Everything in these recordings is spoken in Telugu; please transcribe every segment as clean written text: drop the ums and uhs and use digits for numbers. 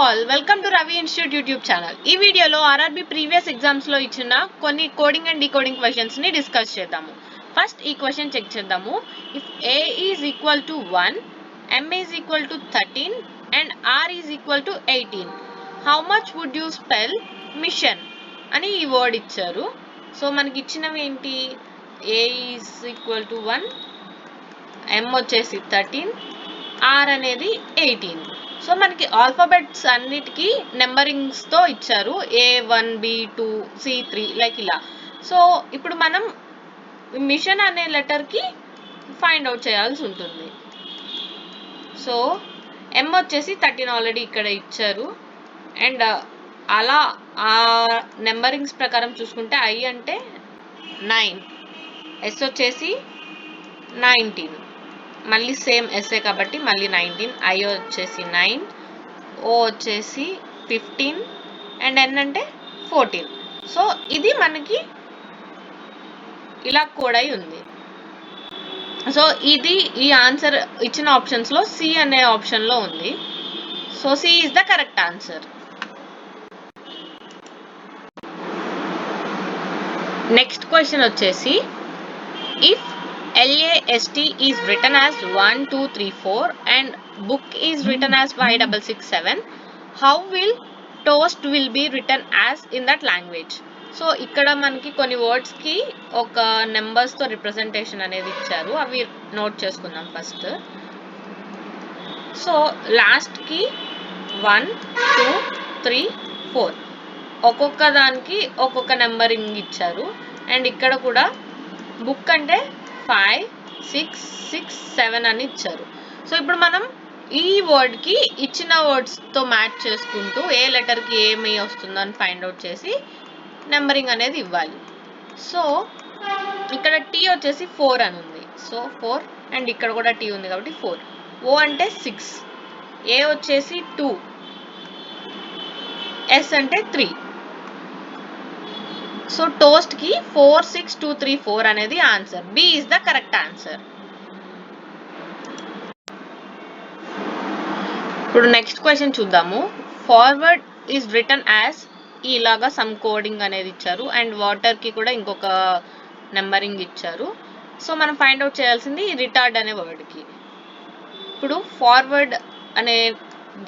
All welcome to Ravi institute YouTube channel. ఈ వీడియోలో ఆర్ఆర్బి ప్రీవియస్ ఎగ్జామ్స్ లో ఇచ్చిన కొన్ని కోడింగ్ అండ్ డీకోడింగ్ క్వశ్చన్స్ ని డిస్కస్ చేద్దాము. ఫస్ట్ ఈ క్వశ్చన్ చెక్ చేద్దాము. If a is equal to 1, m is equal to 13 and r is equal to 18, how much would you spell mission అని ఈ వర్డ్ ఇచ్చారు. సో మనకి ఇచ్చినవి ఏంటి? a is equal to 1, m వచ్చేసి 13, r అనేది 18. సో మనకి ఆల్ఫాబెట్స్ అన్నిటికీ నెంబరింగ్స్తో ఇచ్చారు, A1 B2 C3 లైక్ ఇలా. సో ఇప్పుడు మనం మిషన్ అనే లెటర్కి ఫైండ్ అవుట్ చేయాల్సి ఉంటుంది. సో M వచ్చేసి 13 ఆల్రెడీ ఇక్కడ ఇచ్చారు. అండ్ అలా ఆ నెంబరింగ్స్ ప్రకారం చూసుకుంటే I అంటే 9, S వచ్చేసి 19, మళ్ళీ సేమ్ ఎస్ఏ కాబట్టి మళ్ళీ 19, ఐ వచ్చేసి 9, ఓ వచ్చేసి 15 అండ్ ఎన్ అంటే 14. సో ఇది మనకి ఇలా కోడ్ అయి ఉంది. సో ఇది ఈ ఆన్సర్ ఇచ్చిన ఆప్షన్స్లో సి అనే ఆప్షన్లో ఉంది. So C is the correct answer. Next question వచ్చేసి, if LAST is written as 1 2 3 4 and book is written as 5667, how will toast will be written as in that language? So ఇక్కడ మనకి కొన్ని వర్డ్స్కి ఒక నెంబర్స్తో రిప్రజెంటేషన్ అనేది ఇచ్చారు, అవి నోట్ చేసుకుందాం ఫస్ట్. సో లాస్ట్కి 1 2 3 4 ఒక్కొక్క దానికి ఒక్కొక్క నెంబరింగ్ ఇచ్చారు. అండ్ ఇక్కడ కూడా బుక్ అంటే 5 6 6 7 అని ఇచ్చారు. సో ఇప్పుడు మనం ఈ వర్డ్కి ఇచ్చిన వర్డ్స్తో మ్యాచ్ చేసుకుంటూ ఏ లెటర్కి ఏమి వస్తుందో అని ఫైండ్ అవుట్ చేసి నెంబరింగ్ అనేది ఇవ్వాలి. సో ఇక్కడ టీ వచ్చేసి 4 అని ఉంది. సో 4 అండ్ ఇక్కడ కూడా టీ ఉంది కాబట్టి 4. ఓ అంటే 6, ఏ వచ్చేసి 2, ఎస్ అంటే 3. సో టోస్ట్ కి 4 6 2 3 4 అనేది ఆన్సర్. B is the correct answer. ఇప్పుడు నెక్స్ట్ క్వశ్చన్ చూద్దాము. ఫార్వర్డ్ ఈజ్ రిటర్న్ యాజ్, ఇలాగా సమ్ కోడింగ్ అనేది ఇచ్చారు అండ్ వాటర్ కి కూడా ఇంకొక నెంబరింగ్ ఇచ్చారు. సో మనం ఫైండ్ అవుట్ చేయాల్సింది రిటార్డ్ అనే వర్డ్కి. ఇప్పుడు ఫార్వర్డ్ అనే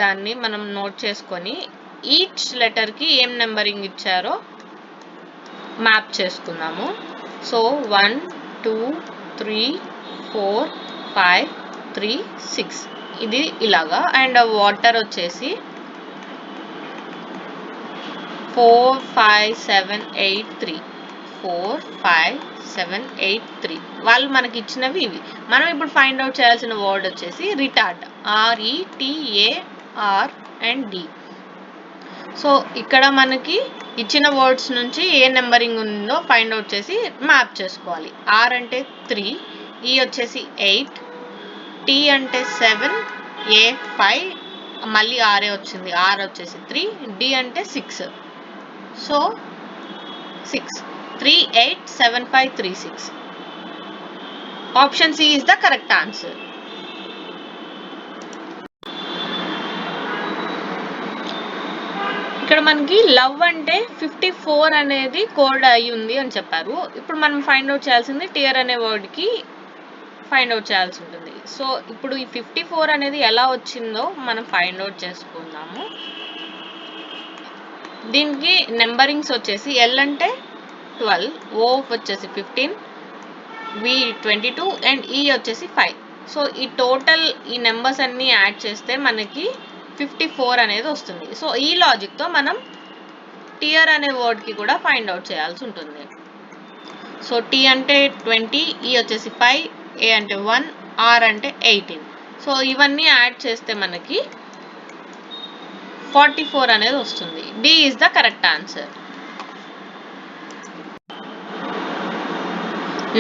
దాన్ని మనం నోట్ చేసుకొని ఈచ్ లెటర్కి ఏం నెంబరింగ్ ఇచ్చారో మ్యాప్ చేసుకున్నాము. సో 1 2 3 4 5 3 6 ఇది ఇలాగా. అండ్ వాటర్ వచ్చేసి 4 5 7 8 3 4 5 7 8 3 వాళ్ళు మనకి ఇచ్చినవి ఇవి. మనం ఇప్పుడు ఫైండ్ అవుట్ చేయాల్సిన వర్డ్ వచ్చేసి retard, RETAR and D. So ఇక్కడ మనకి ఇచ్చిన వర్డ్స్ నుంచి ఏ నెంబరింగ్ ఉందో ఫైండ్ అవుట్ చేసి మ్యాప్ చేసుకోవాలి. ఆర్ అంటే 3, ఈ వచ్చేసి 8, టీ అంటే 7, ఏ 5, మళ్ళీ ఆర్ఏ వచ్చింది, ఆర్ వచ్చేసి 3, డి అంటే 6. So 6 3 8 7 5 3 6. Option C is the correct answer. ఇక్కడ మనకి లవ్ అంటే 54 అనేది కోడ్ అయి ఉంది అని చెప్పారు. ఇప్పుడు మనం ఫైండ్ అవుట్ చేయాల్సింది టియర్ అనే వర్డ్కి ఫైండ్ అవుట్ చేయాల్సి ఉంటుంది. సో ఇప్పుడు ఈ 54 అనేది ఎలా వచ్చిందో మనం ఫైండ్ అవుట్ చేసుకుందాము. దీనికి నెంబరింగ్స్ వచ్చేసి ఎల్ అంటే 12, ఓ వచ్చేసి 15, వి 22 అండ్ ఈ వచ్చేసి 5. సో ఈ టోటల్ ఈ నెంబర్స్ అన్నీ యాడ్ చేస్తే మనకి 54 అనేది వస్తుంది. సో ఈ లాజిక్తో మనం టియర్ అనే వర్డ్కి కూడా ఫైండ్ అవుట్ చేయాల్సి ఉంటుంది. సో టీ అంటే 20, ఈ వచ్చేసి 5, ఏ అంటే 1, ఆర్ అంటే 18. సో ఇవన్నీ యాడ్ చేస్తే మనకి 44 అనేది వస్తుంది. D is the correct answer.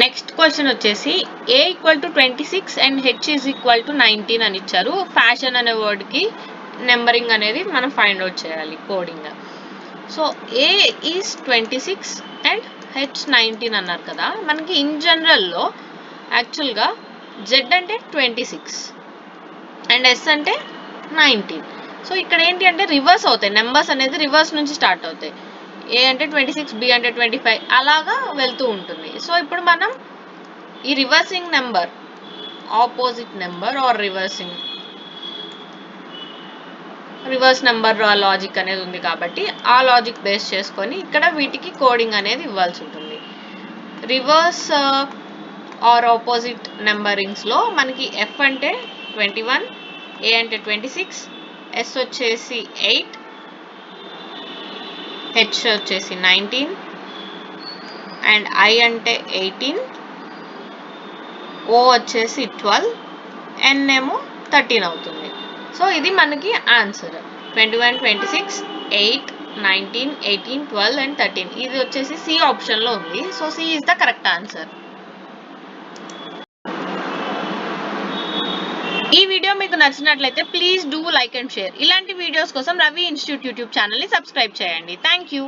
Next question వచ్చేసి, A equal to 26 and H is equal to 19 అని ఇచ్చారు. ఫ్యాషన్ అనే వర్డ్కి నెంబరింగ్ అనేది మనం ఫైండ్ అవుట్ చేయాలి coding. So A is 26 and H 19 అన్నారు కదా. మనకి ఇన్ జనరల్లో యాక్చువల్గా జెడ్ అంటే 26 అండ్ ఎస్ అంటే 19. సో ఇక్కడ ఏంటి అంటే రివర్స్ అవుతాయి, నెంబర్స్ అనేది రివర్స్ నుంచి స్టార్ట్ అవుతాయి. ఏ అంటే 26, బి అంటే 25 అలాగా వెళ్తూ ఉంటుంది. సో ఇప్పుడు మనం ఈ reversing number, opposite number or reverse number logic అనేది ఉంది కాబట్టి ఆ లాజిక్ బేస్ చేసుకొని ఇక్కడ వీటికి కోడింగ్ అనేది ఇవ్వాల్సి ఉంటుంది. రివర్స్ ఆర్ ఆపోజిట్ నెంబరింగ్స్లో మనకి ఎఫ్ అంటే 21, ఏ అంటే 26, ఎస్ వచ్చేసి 8, హెచ్ వచ్చేసి 19 అండ్ ఐ అంటే 18, ఓ వచ్చేసి 12, ఎన్ ఏమో 13 అవుతుంది. సో ఇది మనకి ఆన్సర్ 21, 26, 8, 19, 18, 12 అండ్ 13. ఇది వచ్చేసి సి ఆప్షన్లో ఉంది. So C is the correct answer. ఈ వీడియో మీకు నచ్చినట్లయితే please do like and share. ఇలాంటి వీడియోస్ కోసం రవి ఇన్స్టిట్యూట్ యూట్యూబ్ ఛానల్ని సబ్స్క్రైబ్ చేయండి. Thank you.